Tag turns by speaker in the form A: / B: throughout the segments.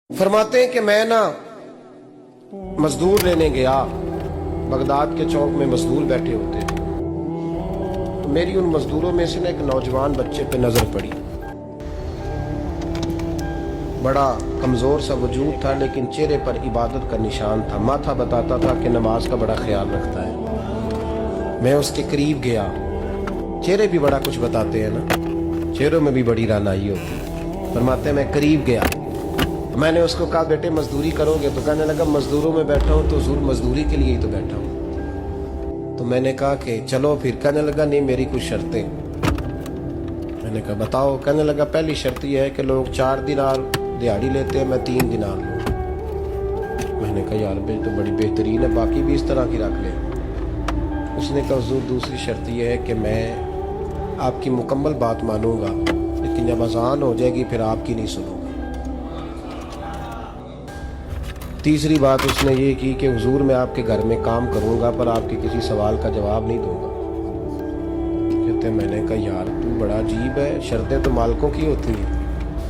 A: फरमाते हैं कि मैं ना मजदूर लेने गया, बगदाद के चौक में मजदूर बैठे होते थे। तो मेरी उन मजदूरों में से ना एक नौजवान बच्चे पे नजर पड़ी। बड़ा कमजोर सा वजूद था, लेकिन चेहरे पर इबादत का निशान था। माथा बताता था कि नमाज का बड़ा ख्याल रखता है। मैं उसके करीब गया। चेहरे भी बड़ा कुछ बताते हैं ना, चेहरों में भी बड़ी रानाई होती है। फरमाते हैं मैं करीब गया, मैंने उसको कहा बेटे मजदूरी करोगे? तो कहने लगा मजदूरों में बैठा हूँ तो हुजूर मजदूरी के लिए ही तो बैठा हूँ। तो मैंने कहा कि चलो फिर। कहने लगा नहीं मेरी कुछ शर्तें। मैंने कहा बताओ? कहने लगा पहली शर्त यह है कि लोग 4 दिनार दिहाड़ी लेते हैं, मैं 3 दिनार लूँ। मैंने कहा यार भाई तो बड़ी बेहतरीन है, बाकी भी इस तरह की रख ले। उसने कहा हुजूर दूसरी शर्त यह है कि मैं आपकी मुकम्मल बात मानूंगा, लेकिन जब अजान हो जाएगी फिर आपकी नहीं सुनूंगा। तीसरी बात उसने ये की कि हुजूर मैं आपके घर में काम करूंगा पर आपके किसी सवाल का जवाब नहीं दूंगा। कहते मैंने कहा यार तू बड़ा अजीब है, शर्तें तो मालिकों की होती हैं।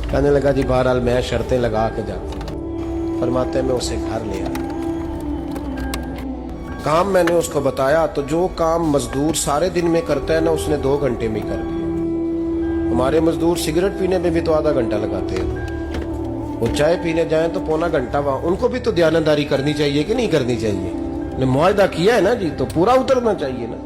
A: कहने लगा जी बहरहाल मैं शर्तें लगा के जाता हूँ। फरमाते मैं उसे घर ले आया। काम मैंने उसको बताया तो जो काम मजदूर सारे दिन में करता है ना, उसने 2 घंटे में कर दिया। हमारे मजदूर सिगरेट पीने में भी तो आधा घंटा लगाते हैं, वो चाय पीने जाएं तो पौना घंटा वहां। उनको भी तो दयानतदारी करनी चाहिए कि नहीं करनी चाहिए? ने मुआहदा किया है ना जी, तो पूरा उतरना चाहिए ना।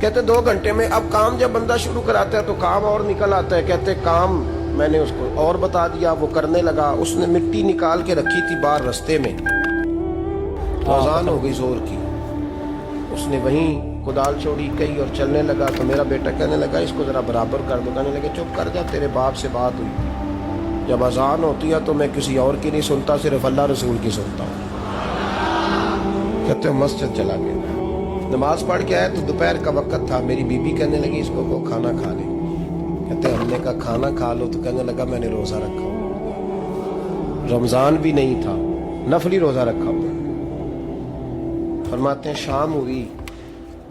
A: कहते 2 घंटे में। अब काम जब बंदा शुरू कराता है तो काम और निकल आता है। कहते काम मैंने उसको और बता दिया, वो करने लगा। उसने मिट्टी निकाल के रखी थी बाहर रास्ते में, तो अजान हो गई जोर की। उसने वहीं कुदाल छोड़ी कही और चलने लगा। तो मेरा बेटा कहने लगा इसको जरा बराबर कर दो। कहने लगे चुप कर जा, तेरे बाप से बात हुई थी। जब अजान होती है तो मैं किसी और की नहीं सुनता, सिर्फ अल्लाह रसूल की सुनता हूँ। कहते मस्जिद चला गया, नमाज पढ़ के आया तो दोपहर का वक्त था। मेरी बीबी कहने लगी इसको को खाना खा ले। कहते हमने कहा खाना खा लो। तो कहने लगा मैंने रोजा रखा, रमजान भी नहीं था, नफली रोजा रखा हुआ। फरमाते हैं शाम हुई,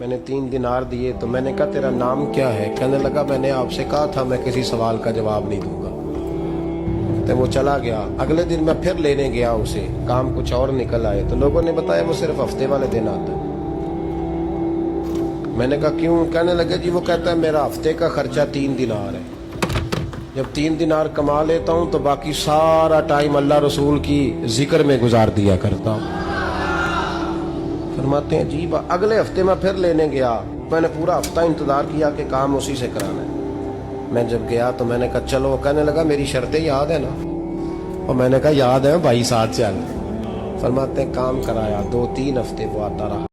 A: मैंने 3 दिनार दिए। तो मैंने कहा तेरा नाम क्या है? कहने लगा मैंने आपसे कहा था मैं किसी सवाल का जवाब नहीं दूंगा। वो चला गया। अगले दिन मैं फिर लेने गया उसे, काम कुछ और निकल आए। तो लोगों ने बताया वो सिर्फ हफ्ते वाले दिन आता है। मैंने कहा क्यों? कहने लगे जी वो कहता है मेरा हफ्ते का खर्चा 3 दिनार है। जब 3 दिनार कमा लेता हूं तो बाकी सारा टाइम अल्लाह रसूल की जिक्र में गुजार दिया करता हूं। फरमाते हैं जी अगले हफ्ते मैं फिर लेने गया। मैंने पूरा हफ्ता इंतजार किया कि काम उसी से कराना है। मैं जब गया तो मैंने कहा चलो। कहने लगा मेरी शर्तें याद है ना? और मैंने कहा याद है भाई, साथ चल। फरमाते हैं काम कराया, 2-3 हफ्ते वो आता रहा।